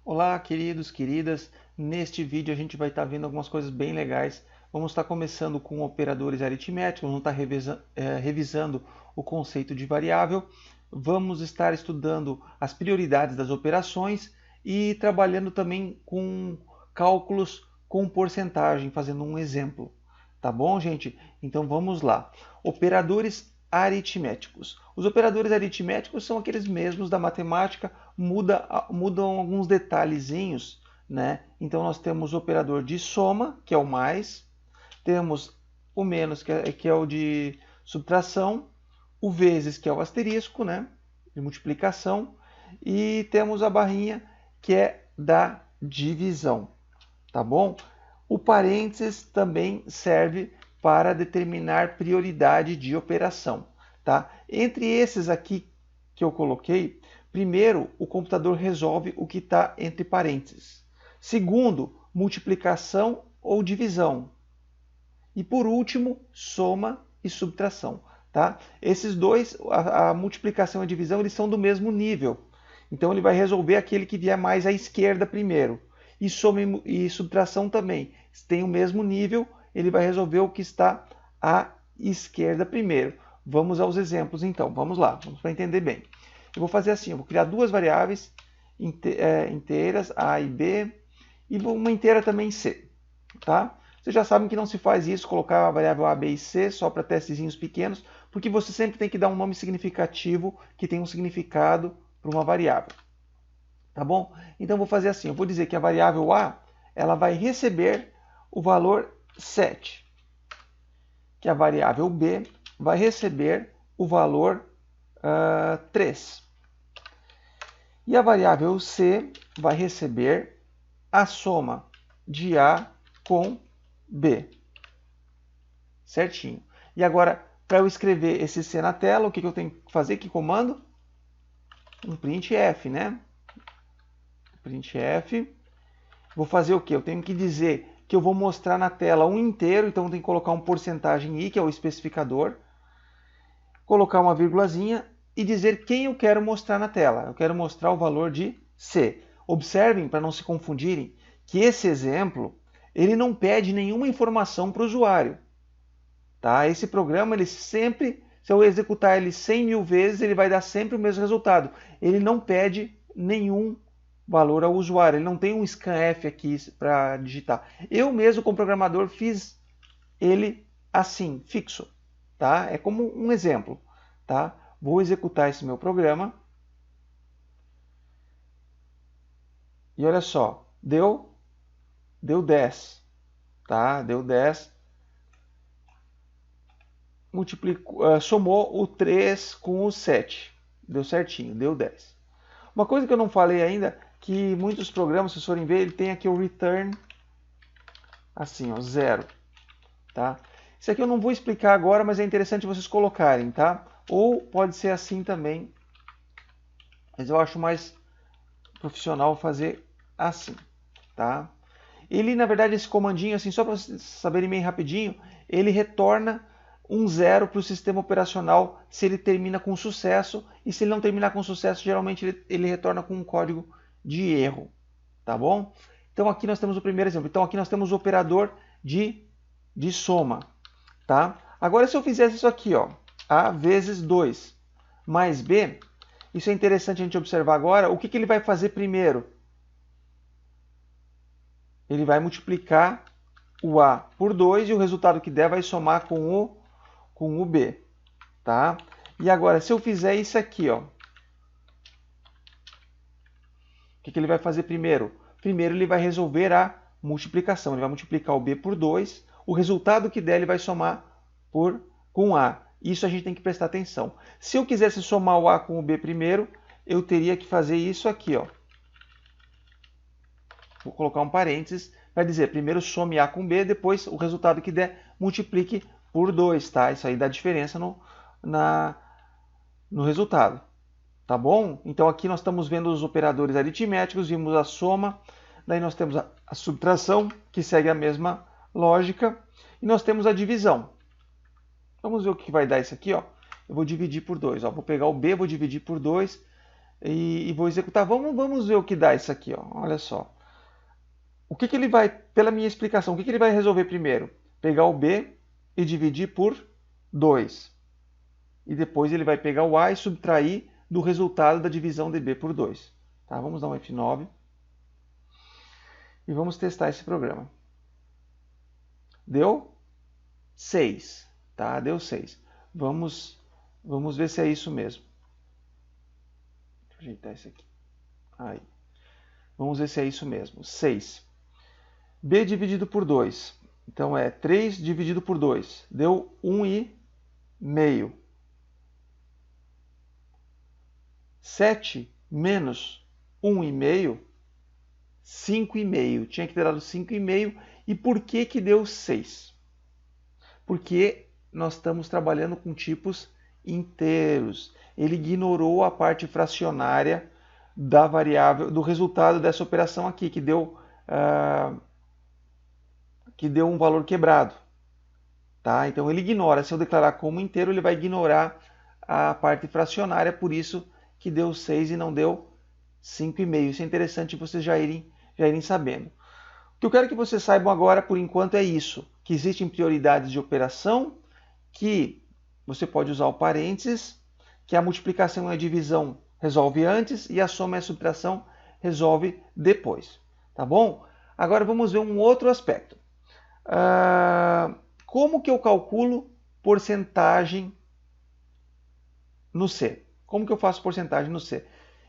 Olá, queridos, queridas. Neste vídeo a gente vai estar vendo algumas coisas bem legais. Vamos estar começando com operadores aritméticos, vamos estar revisando o conceito de variável. Vamos estar estudando as prioridades das operações e trabalhando também com cálculos com porcentagem, fazendo um exemplo. Tá bom, gente? Então vamos lá. Operadores aritméticos. Os operadores aritméticos são aqueles mesmos da matemática, mudam alguns detalhezinhos, né? Então nós temos o operador de soma, que é o mais, temos o menos, que é o de subtração, o vezes, que é o asterisco, né? De multiplicação, e temos a barrinha, que é da divisão, tá bom? O parênteses também serve para determinar prioridade de operação, tá? Entre esses aqui que eu coloquei, primeiro, o computador resolve o que está entre parênteses. Segundo, multiplicação ou divisão. E por último, soma e subtração, tá? Esses dois, a multiplicação e a divisão, eles são do mesmo nível. Então ele vai resolver aquele que vier mais à esquerda primeiro. E soma e subtração também tem o mesmo nível, ele vai resolver o que está à esquerda primeiro. Vamos aos exemplos então, vamos lá, vamos para entender bem. Eu vou fazer assim, eu vou criar duas variáveis inteiras, A e B, e uma inteira também C, tá? Vocês já sabem que não se faz isso, colocar a variável A, B e C só para testezinhos pequenos, porque você sempre tem que dar um nome significativo que tem um significado para uma variável. Tá bom? Então eu vou fazer assim, eu vou dizer que a variável A, ela vai receber o valor 7, que a variável B vai receber o valor 3. E a variável C vai receber a soma de A com B. Certinho. E agora, para eu escrever esse C na tela, o que eu tenho que fazer? Que comando? Um printf, né? Printf. Vou fazer o quê? Eu tenho que dizer que eu vou mostrar na tela um inteiro, então eu tenho que colocar um porcentagem i, que é o especificador, colocar uma vírgulazinha e dizer quem eu quero mostrar na tela. Eu quero mostrar o valor de C. Observem, para não se confundirem, que esse exemplo ele não pede nenhuma informação para o usuário. Tá? Esse programa, ele sempre, se eu executar ele 100 mil vezes, ele vai dar sempre o mesmo resultado. Ele não pede nenhum valor ao usuário, ele não tem um scanf aqui para digitar. Eu mesmo, como programador, fiz ele assim, fixo. Tá? É como um exemplo. Tá? Vou executar esse meu programa. E olha só, deu 10. Tá? Deu 10. Somou o 3 com o 7. Deu certinho, deu 10. Uma coisa que eu não falei ainda, que muitos programas, se vocês forem ver, ele tem aqui o return assim, ó, 0. Tá? Isso aqui eu não vou explicar agora, mas é interessante vocês colocarem, tá? Ou pode ser assim também, mas eu acho mais profissional fazer assim, tá? Ele, na verdade, esse comandinho, assim, só para vocês saberem bem rapidinho, ele retorna um 0 para o sistema operacional se ele termina com sucesso, e se ele não terminar com sucesso, geralmente ele retorna com um código de erro, tá bom? Então aqui nós temos o primeiro exemplo. Então aqui nós temos o operador de soma, tá? Agora se eu fizesse isso aqui, ó, A vezes 2 mais B, isso é interessante a gente observar agora. O que ele vai fazer primeiro? Ele vai multiplicar o A por 2 e o resultado que der vai somar com o B. Tá? E agora, se eu fizer isso aqui, ó, o que ele vai fazer primeiro? Primeiro ele vai resolver a multiplicação. Ele vai multiplicar o B por 2. O resultado que der ele vai somar com A. Isso a gente tem que prestar atenção. Se eu quisesse somar o A com o B primeiro, eu teria que fazer isso aqui, ó. Vou colocar um parênteses para dizer, primeiro some A com B, depois o resultado que der, multiplique por 2, tá? Isso aí dá diferença no resultado, tá bom? Então aqui nós estamos vendo os operadores aritméticos, vimos a soma, daí nós temos a subtração, que segue a mesma lógica, e nós temos a divisão. Vamos ver o que vai dar isso aqui, ó. Eu vou dividir por 2, ó. Vou pegar o B, vou dividir por 2, e vou executar. Vamos ver o que dá isso aqui, ó. Olha só. O que ele vai, pela minha explicação, o que ele vai resolver primeiro? Pegar o b e dividir por 2. E depois ele vai pegar o a e subtrair do resultado da divisão de b por 2. Tá? Vamos dar um F9 e vamos testar esse programa. Deu 6. Tá? Deu 6. Vamos ver se é isso mesmo. Deixa eu ajeitar isso aqui. Aí. Vamos ver se é isso mesmo. 6. B dividido por 2. Então é 3 dividido por 2. Deu 1,5. 7 menos 1,5, 5,5. Tinha que ter dado 5,5. E por que deu 6? Porque nós estamos trabalhando com tipos inteiros. Ele ignorou a parte fracionária da variável, do resultado dessa operação aqui, que deu um valor quebrado. Tá? Então ele ignora. Se eu declarar como inteiro, ele vai ignorar a parte fracionária, por isso que deu 6 e não deu 5,5. Isso é interessante vocês já irem sabendo. O que eu quero que vocês saibam agora, por enquanto, é isso. Que existem prioridades de operação, que você pode usar o parênteses, que a multiplicação e a divisão resolve antes e a soma e a subtração resolve depois. Tá bom? Agora vamos ver um outro aspecto. Como que eu calculo porcentagem no C? Como que eu faço porcentagem no C?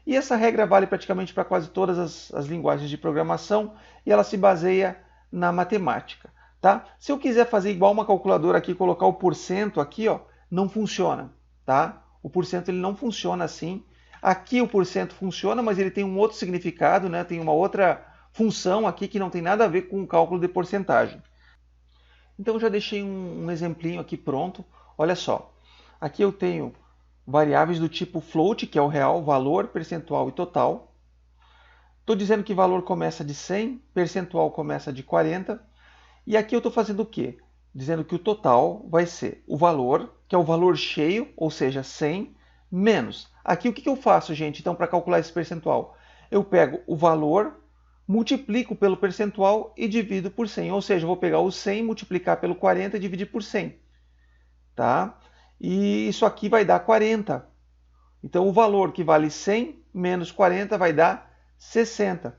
E essa regra vale praticamente para quase todas as linguagens de programação e ela se baseia na matemática. Tá? Se eu quiser fazer igual uma calculadora aqui, colocar o porcento aqui, ó, não funciona. Tá? O porcento ele não funciona assim. Aqui o porcento funciona, mas ele tem um outro significado, né? Tem uma outra função aqui que não tem nada a ver com o cálculo de porcentagem. Então eu já deixei um exemplinho aqui pronto. Olha só, aqui eu tenho variáveis do tipo float, que é o real, valor, percentual e total. Estou dizendo que valor começa de 100, percentual começa de 40. E aqui eu estou fazendo o quê? Dizendo que o total vai ser o valor, que é o valor cheio, ou seja, 100, menos. Aqui o que eu faço, gente, então, para calcular esse percentual? Eu pego o valor, multiplico pelo percentual e divido por 100. Ou seja, eu vou pegar o 100, multiplicar pelo 40 e dividir por 100. Tá? E isso aqui vai dar 40. Então, o valor que vale 100 menos 40 vai dar 60.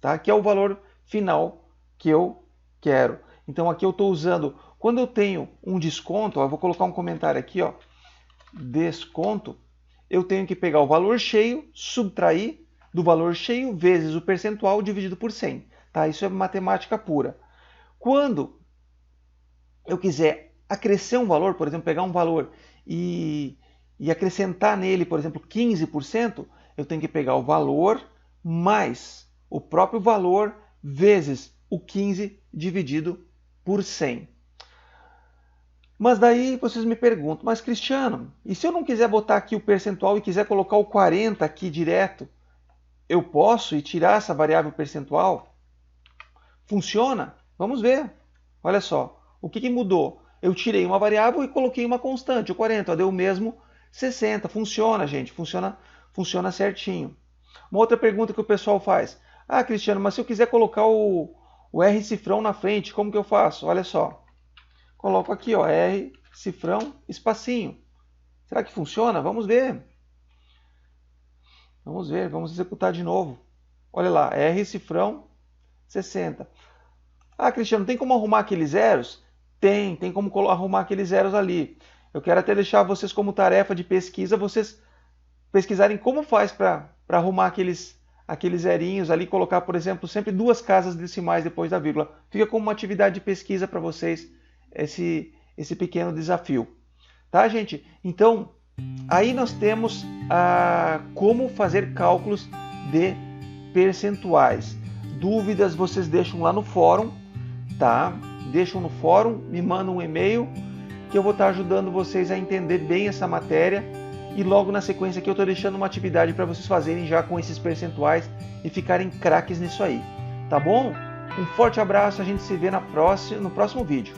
Tá? Que é o valor final que eu quero. Então, aqui eu estou usando... Quando eu tenho um desconto, ó, eu vou colocar um comentário aqui, ó, desconto, eu tenho que pegar o valor cheio, subtrair do valor cheio vezes o percentual dividido por 100. Tá? Isso é matemática pura. Quando eu quiser acrescer um valor, por exemplo, pegar um valor e acrescentar nele, por exemplo, 15%, eu tenho que pegar o valor mais o próprio valor vezes o 15 dividido por 100. Mas daí vocês me perguntam, mas Cristiano, e se eu não quiser botar aqui o percentual e quiser colocar o 40 aqui direto, eu posso e tirar essa variável percentual? Funciona? Vamos ver. Olha só, o que mudou? Eu tirei uma variável e coloquei uma constante, o 40, ó, deu o mesmo 60. Funciona, gente, funciona certinho. Uma outra pergunta que o pessoal faz. Ah, Cristiano, mas se eu quiser colocar o R cifrão na frente, como que eu faço? Olha só. Coloco aqui, ó, R cifrão, espacinho. Será que funciona? Vamos ver. Vamos ver, vamos executar de novo. Olha lá, R cifrão 60. Ah, Cristiano, tem como arrumar aqueles zeros? Tem como arrumar aqueles zeros ali. Eu quero até deixar vocês como tarefa de pesquisa, vocês pesquisarem como faz para arrumar aqueles zerinhos ali, colocar, por exemplo, sempre 2 casas decimais depois da vírgula. Fica como uma atividade de pesquisa para vocês esse pequeno desafio. Tá, gente? Então, aí nós temos como fazer cálculos de percentuais. Dúvidas vocês deixam lá no fórum, tá? Deixam no fórum, me mandam um e-mail que eu vou estar ajudando vocês a entender bem essa matéria e logo na sequência aqui eu estou deixando uma atividade para vocês fazerem já com esses percentuais e ficarem craques nisso aí, tá bom? Um forte abraço, a gente se vê no próximo vídeo.